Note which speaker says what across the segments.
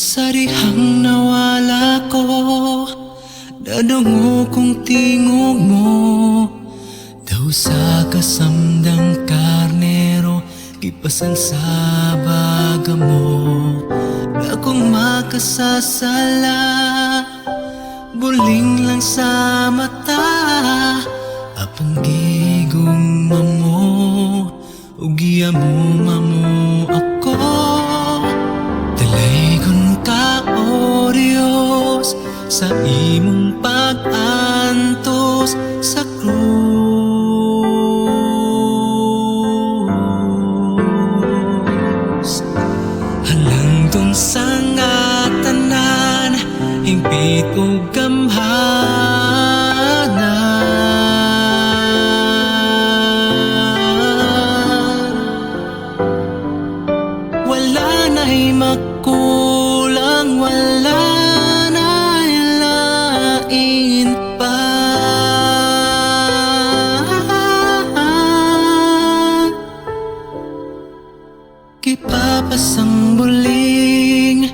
Speaker 1: Sa rihang nawala ko, dadungo kong tingog mo. Daw sa kasamdang karnero, kipasan sa baga mo. Na kung makasasala, buling lang sa mata. Apang gigong mamo, ugiya mo mamo ako. Dalaygon ka, O Dios, sa imong pag-antos sa krus. Halangdon sa nga tanan, hingpit o gamhanan. Wala na'y makulang, wala na'y lain pa. Kipapasang buling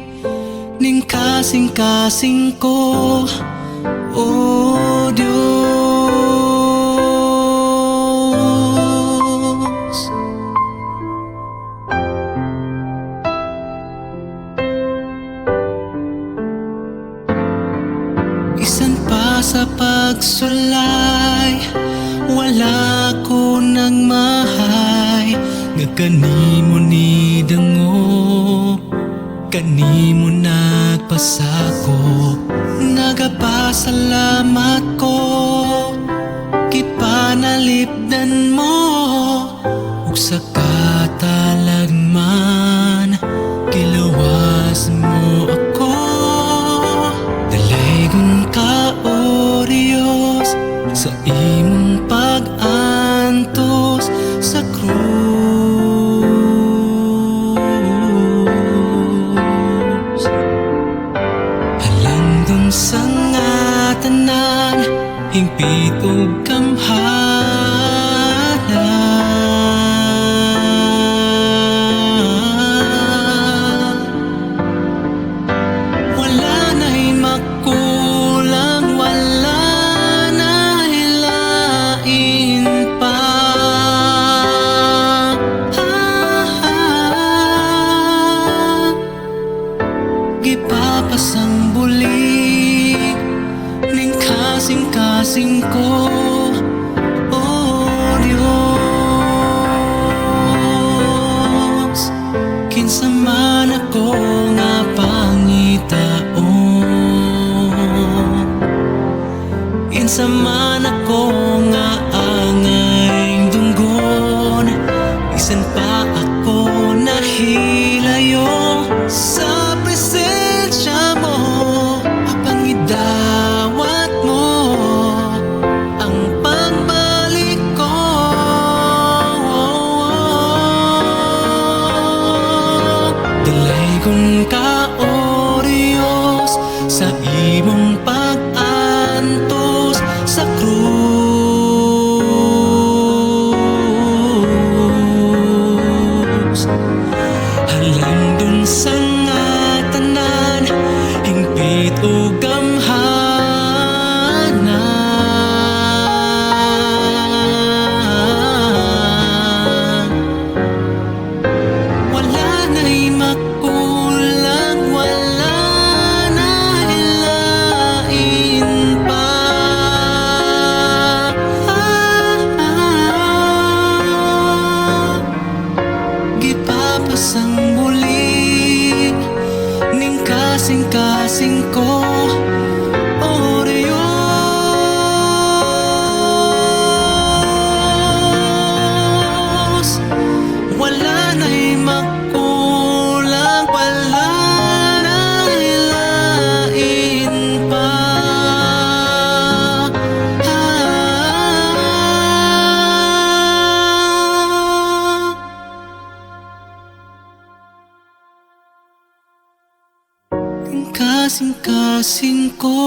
Speaker 1: ning kasing-kasing ko, O Diyos. Isan pa sa pagsulay, wala ko nang mahay. Nga kanimo ni dangop, kanimo nagpasakop. Nagapasalamat ko, kipanalipdan mo. Ug sa katalagman, kilawas mo ako. Dalaygon ka, O Dios, sa imong pag-antos sa krus. Halangdon sa nga tanan, hingpit o gamhanan. Wala na'y makulang, wala na'y lain pa. Gipapasang bulig ning kasing-kasing ko, O Diyos. Kinsa man ako nga pangitaon, kinsa man ako nga angay dunggon. Isan pa ako nahilayo sa presensya mo. Apangidawat mo ang pagbalik ko. Dalaygon ka, O Diyos, sa imong pag-antos sa krus. Halangdon sa nga tanan, hingpit o gamhanan. Wala na'y makulang, wala na'y lain pa. Gipapasang bulig ning kasing-kasing ko, O Diyos. Wala na'y makulang, wala na'y lain pa. Ning kasing-kasing ko.